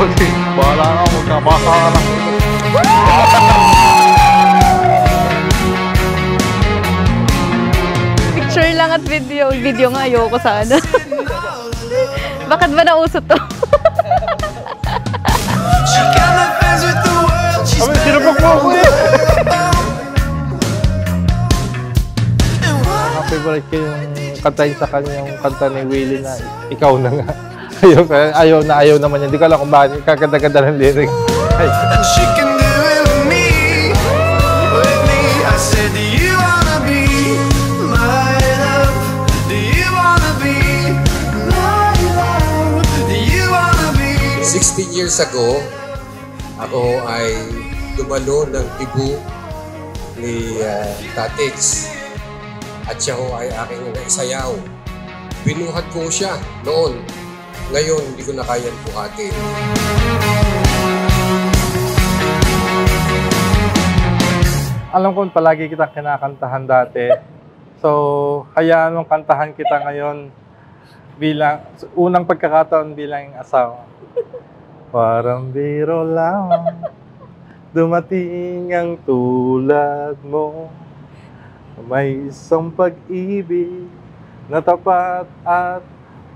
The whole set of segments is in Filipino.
Bahala ka, magkabasa ka lang. Picture lang at video. Video nga, ayoko sana. Bakit ba nauso to? Kami, sinubok mo ako eh! Ang favorite ko yung kantahin sa kanya, yung kanta ni Willie na ikaw na nga. Ayaw naman yan. Hindi ko alam kung bakit kaganda-ganda ng lyric. Years ago, ako ay dumalo ng tibu ni Tatix at siya ho ay aking naisayaw. Binuhat ko siya noon. Ngayon, hindi ko na kayang buhatin. Alam ko palagi kitang kinakantahan dati. So, hayaan mong kantahan kita ngayon bilang unang pagkakataon bilang asawa. Parang biro lang, dumating ang tulad mo. May isang pag-ibig na tapat at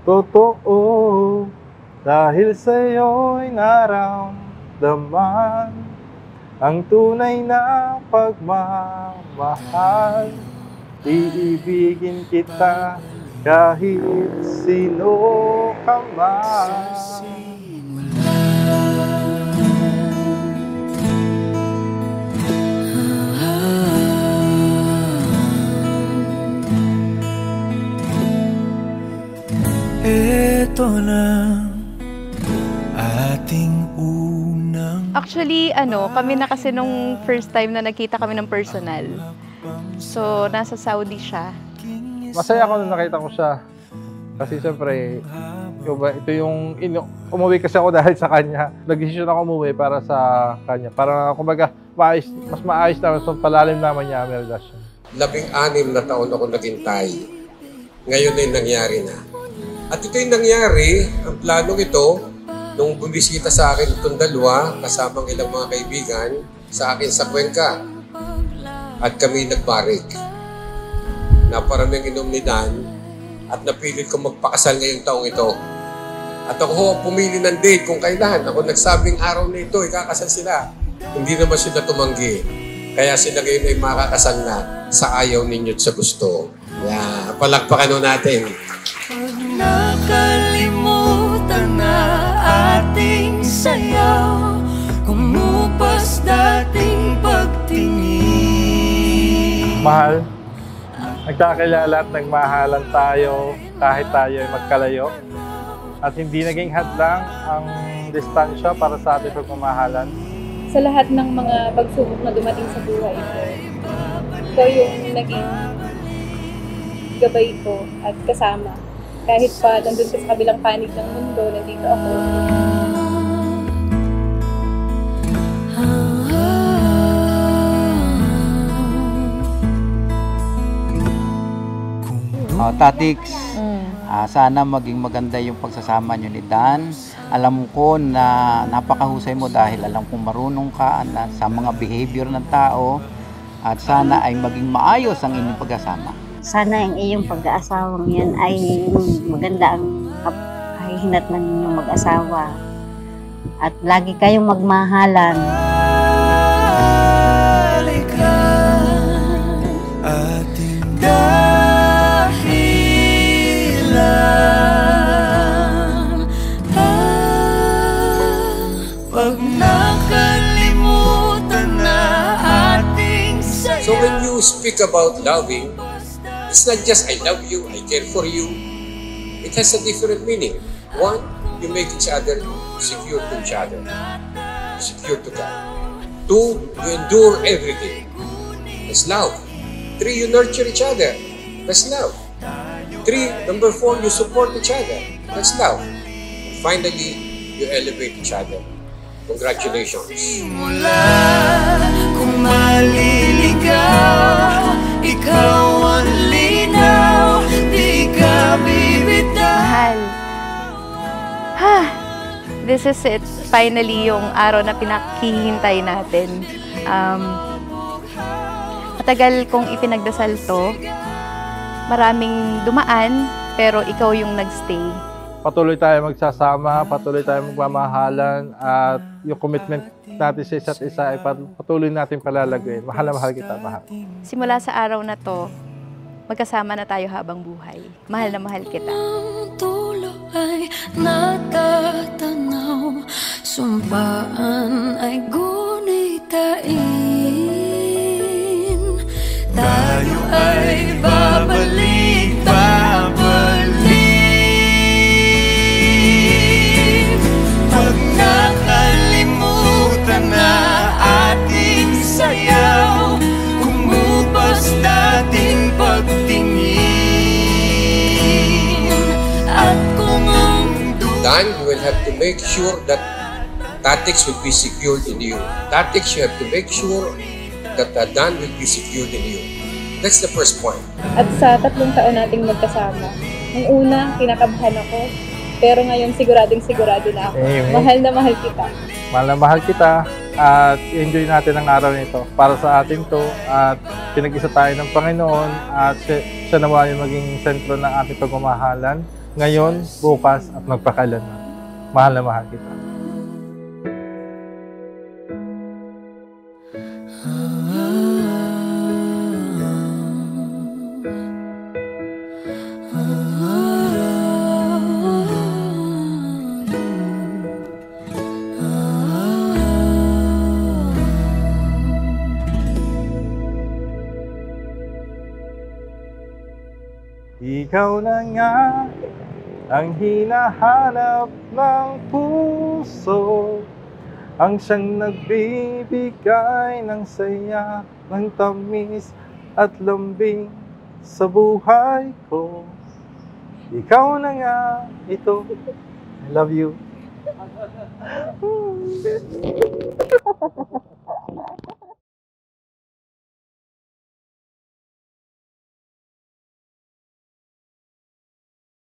totoo. Dahil sa'yo'y naramdaman ang tunay na pagmamahal. Iibigin kita kahit sino ka man. Ito na ating unang... Actually, kami na kasi nung first time na nakita kami ng personal. So, nasa Saudi siya. Masaya ako nung nakita ko siya. Kasi siyempre, ito yung... umuwi kasi ako dahil sa kanya. Nag-desisyon ako umuwi para sa kanya. Para, kumbaga, mas maayos naman. So, palalim naman niya ang relasyon. 16 na taon ako naghintay. Ngayon ay nangyari na. At ito yung nangyari, ang planong ito, nung bumisita sa akin itong dalawa, kasamang ilang mga kaibigan, sa akin sa Cuenca. At kami nagbarik. Naparaming inom ni Dan, at napilit ko magpakasal ngayong taong ito. At ako pumili ng date kung kailan. Ako nagsabing araw na ito, ikakasal sila. Hindi naman sila tumanggi. Kaya sila ngayon ay makakasal na sa ayaw ninyo at sa gusto. Yeah, palakpakan nun natin. Pag nakalimutan na ating sayaw, kumupas dating pagtingin. Mahal, nagkakilala at nagmahalan tayo kahit tayo ay magkalayo. At hindi naging hadlang ang distansya para sa ating pagmamahalan. Sa lahat ng mga pagsubok na dumating sa buhay ko, ikaw yung naging gabay ko at kasama. Kahit pa nandun ka sa kabilang panig ng mundo, nandito ako. Tatix, sana maging maganda yung pagsasama nyo ni Dan. Alam ko na napakahusay mo dahil alam kong marunong ka sa mga behavior ng tao at sana ay maging maayos ang inyong pagkasama. Sana ang iyong pag-aasawang yan ay maganda ang kahihinatnan ninyong mag-asawa. At lagi kayong magmahalan. Ating dahilan. Pag nakalimutan na ating sayaw. So when you speak about loving, it's not just I love you, I care for you. It has a different meaning. One, you make each other secure to each other, secure to God. Two, you endure everything. That's love. Three, you nurture each other. That's love. Number four, you support each other. That's love. And finally, you elevate each other. Congratulations. Mula kung maliligaw, ikaw ang linaw, di ka bibitaw. Mahal. this is it. Finally, yung araw na pinaghihintay natin. Matagal kong ipinagdasal to. Maraming dumaan, pero ikaw yung nagstay. Patuloy tayo magsasama, patuloy tayo magmamahalan, at yung commitment natin sa isa't isa ay patuloy natin palalaguin. Mahal na mahal kita, mahal. Simula sa araw na to, magkasama na tayo habang buhay. Mahal na mahal kita. Ang tulo ay natatanaw, sumpaan ay gunitain. Tayo ay babalik, babalik. Pag nakalimutan na ating sayaw, kumupas dating pagtingin. At kung ang Dan, you will have to make sure that tactics will be secured in you. Tactics, you have to make sure that Dan will be secured in you. That's the first point. At sa 3 taon nating magkasama, ang una, kinakabahan ako. Pero ngayon, sigurado na ako. Amen. Mahal na mahal kita. Mahal na mahal kita, at enjoy natin ang araw nito. Para sa atin to, at pinag-isa tayo ng Panginoon, at siya naman yung maging sentro ng ating pagmamahalan. Ngayon, bukas, at magpakailanman. Mahal na mahal kita. Ikaw na nga ang hinahanap ng puso, ang siyang nagbibigay ng saya, ng tamis at lambing sa buhay ko. Ikaw na nga ito. I love you.